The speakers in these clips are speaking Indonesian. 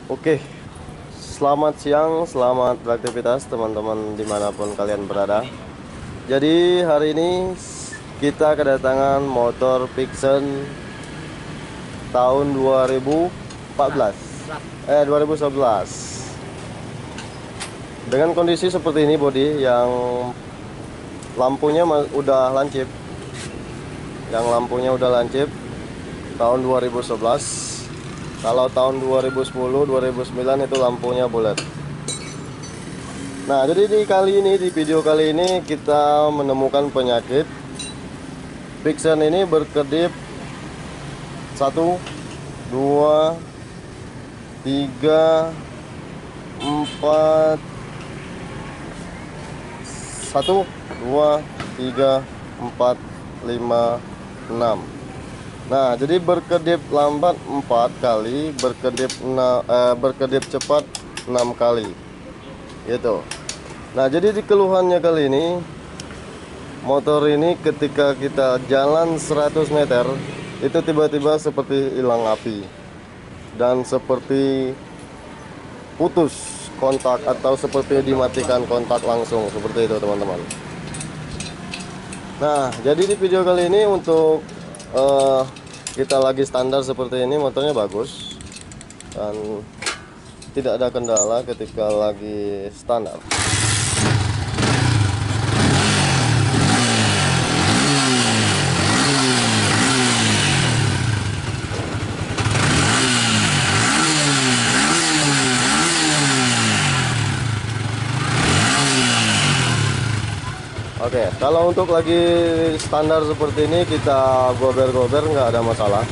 Oke, selamat siang, selamat beraktivitas teman-teman dimanapun kalian berada. Jadi hari ini kita kedatangan motor Vixen tahun 2011 dengan kondisi seperti ini, bodi yang lampunya udah lancip, tahun 2011. Kalau tahun 2010, 2009 itu lampunya bulat. Nah, jadi di video kali ini kita menemukan penyakit Vixen ini berkedip 1, 2, 3, 4, 1, 2, 3, 4, 5, 6. Nah, jadi berkedip lambat 4 kali, berkedip cepat 6 kali. Gitu. Nah, jadi di keluhannya kali ini, motor ini ketika kita jalan 100 meter itu tiba-tiba seperti hilang api dan seperti putus kontak atau seperti dimatikan kontak langsung, seperti itu teman-teman. Nah, jadi di video kali ini untuk kita lagi standar seperti ini, motornya bagus dan tidak ada kendala ketika lagi standar. Oke, kalau untuk lagi standar seperti ini kita gober-gober nggak ada masalah.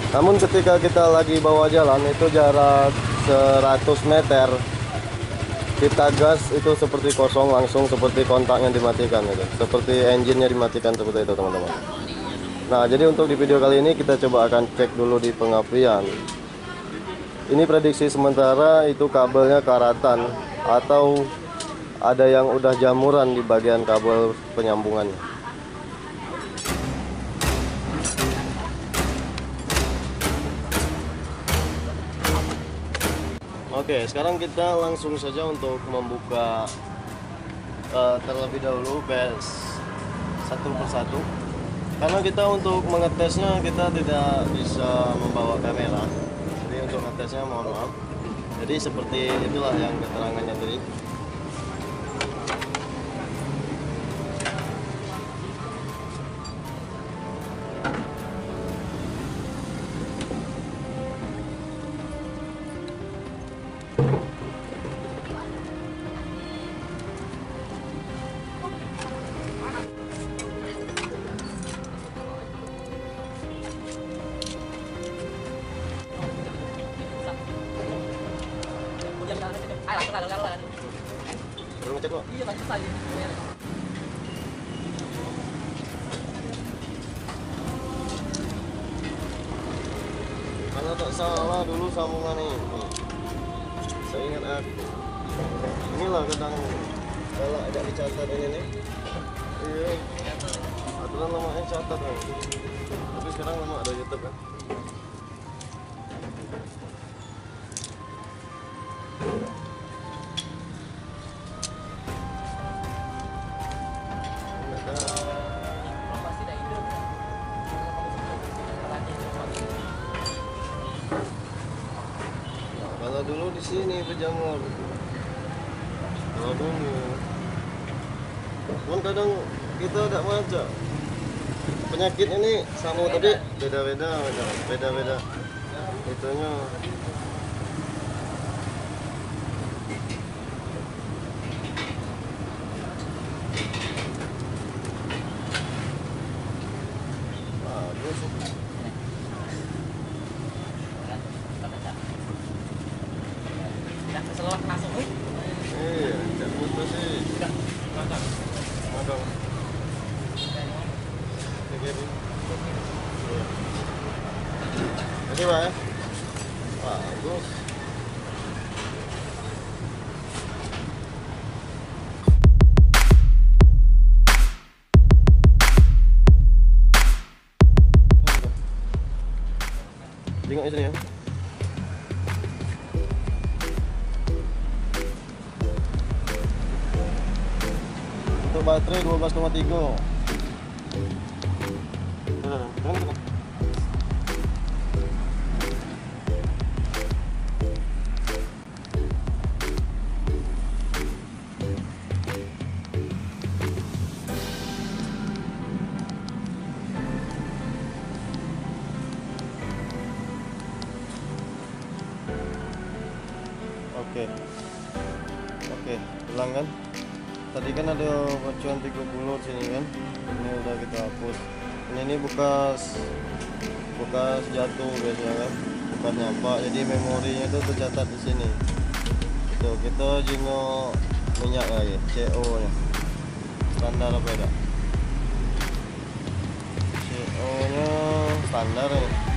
Namun ketika kita lagi bawa jalan itu jarak 100 meter kita gas itu seperti kosong, langsung seperti kontaknya dimatikan gitu. Seperti engine-nya dimatikan, seperti itu teman-teman. Nah, jadi untuk di video kali ini kita coba akan cek dulu di pengapian. Ini prediksi sementara itu kabelnya karatan atau ada yang udah jamuran di bagian kabel penyambungannya. Oke, sekarang kita langsung saja untuk membuka terlebih dahulu BES satu persatu. Karena kita untuk mengetesnya kita tidak bisa membawa kamera. Jadi untuk ngetesnya mohon maaf. Jadi seperti itulah yang keterangannya tadi. Belum ngecek kok. Iya, lanjut aja. Kalau tak salah dulu sambungan ini. Saya ingat aku. Inilah kadang kalau ada dicatat ini nih. Iya. Aturan lamanya catat kan. Tapi sekarang lama ada YouTube kan. Kalau dulu di sini berjamur. Kalau dulu, pun kadang kita tidak baca. Penyakit ini sama tadi beda-beda. Itunya. Iya, tidak putus sih. Magang. Jadi Pak ya? Bagus. Tengok sini ya. Untuk baterai 12,3. Oke. Oke, hilang kan? Tadi kan ada bacuan 30 sini kan. Ini udah kita hapus. Ini bekas jatuh biasanya kan. Bekas nyampak. Jadi memorinya itu tercatat di sini. Tuh, kita jenguk minyak lagi, CO-nya. Standar apa ya? CO-nya standar ya.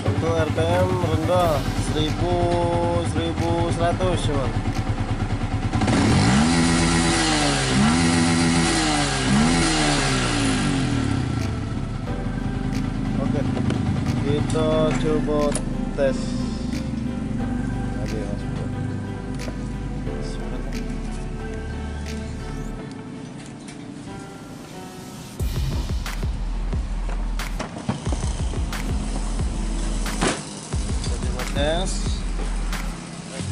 Untuk RPM rendah 1100 cuman. Oke, kita coba tes. Oke, Mas Bro. Tes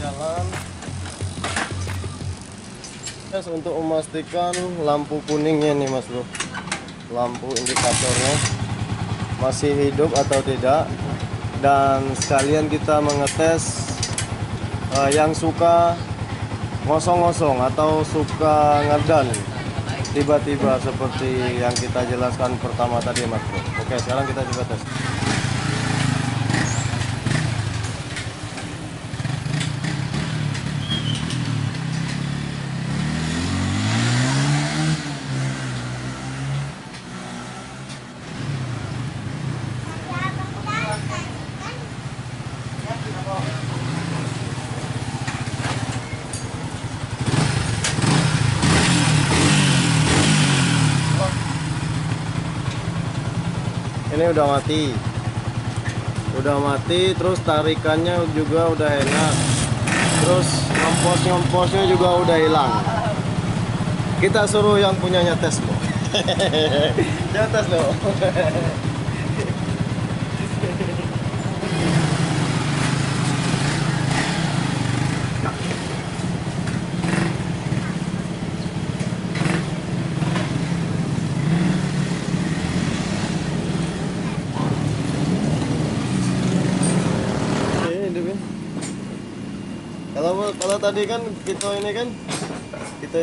jalan. Tes untuk memastikan lampu kuningnya nih Mas Bro, lampu indikatornya masih hidup atau tidak, dan sekalian kita mengetes yang suka ngosong-ngosong atau suka ngedan tiba-tiba seperti yang kita jelaskan pertama tadi Mas Bro. Oke, sekarang kita coba tes. Ini udah mati, terus tarikannya juga udah enak, terus ngempos-ngemposnya juga udah hilang. Kita suruh yang punyanya tes loh. Jangan tes loh. Kalau tadi kan kita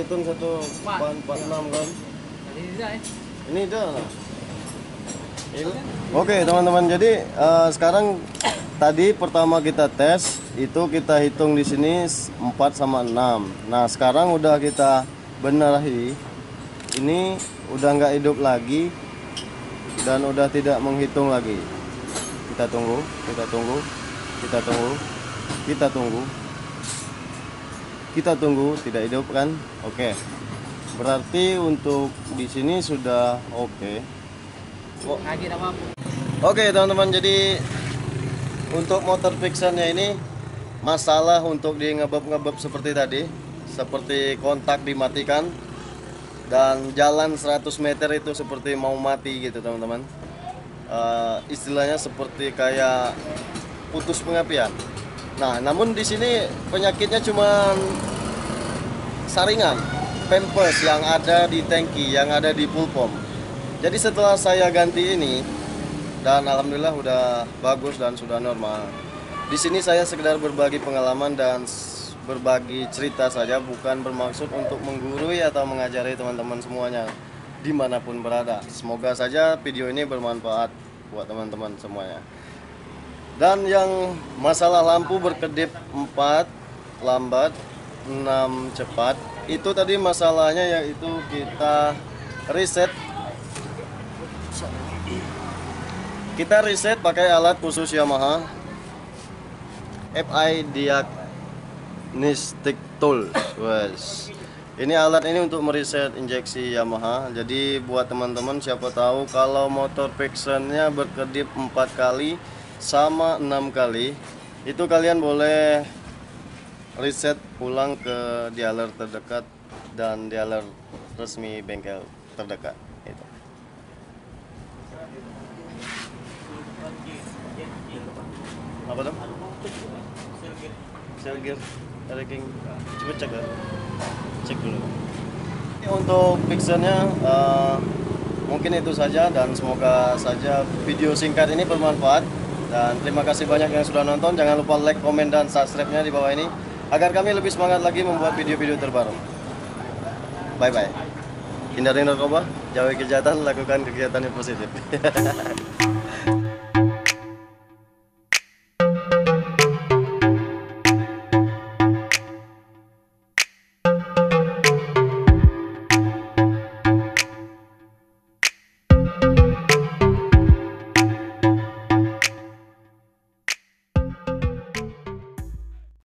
hitung 1,46 kan. Ini dah lah. Oke teman-teman, jadi sekarang tadi pertama kita tes itu kita hitung di sini 4 sama 6. Nah sekarang udah kita benahi, ini udah nggak hidup lagi dan udah tidak menghitung lagi. Kita tunggu, kita tunggu, tidak hidup kan? Oke. Berarti untuk di sini sudah oke. Oke teman-teman, jadi untuk motor fixannya ini masalah untuk di ngebab seperti tadi, seperti kontak dimatikan dan jalan 100 meter itu seperti mau mati gitu teman-teman. Istilahnya seperti kayak putus pengapian. Nah, namun di sini penyakitnya cuma saringan, pempes yang ada di tangki, yang ada di full pump. Jadi setelah saya ganti ini, dan alhamdulillah udah bagus dan sudah normal. Di sini saya sekedar berbagi pengalaman dan berbagi cerita saja, bukan bermaksud untuk menggurui atau mengajari teman-teman semuanya dimanapun berada. Semoga saja video ini bermanfaat buat teman-teman semuanya. Dan yang masalah lampu berkedip 4 lambat, 6 cepat, itu tadi masalahnya yaitu kita reset. Kita reset pakai alat khusus Yamaha FI Ini stick tool, wes. Ini alat ini untuk mereset injeksi Yamaha. Jadi buat teman-teman siapa tahu kalau motor Vixennya berkedip 4 kali sama 6 kali, itu kalian boleh reset ulang ke dealer terdekat dan dealer resmi bengkel terdekat. Itu. Apa tuh? Sel gear, ranking. Coba cek ya. Cek dulu. Untuk Vixennya mungkin itu saja, dan semoga saja video singkat ini bermanfaat, dan terima kasih banyak yang sudah nonton. Jangan lupa like, komen, dan subscribe-nya di bawah ini agar kami lebih semangat lagi membuat video-video terbaru. Bye bye. Hindari narkoba, jauhi kejahatan, lakukan kegiatan yang positif.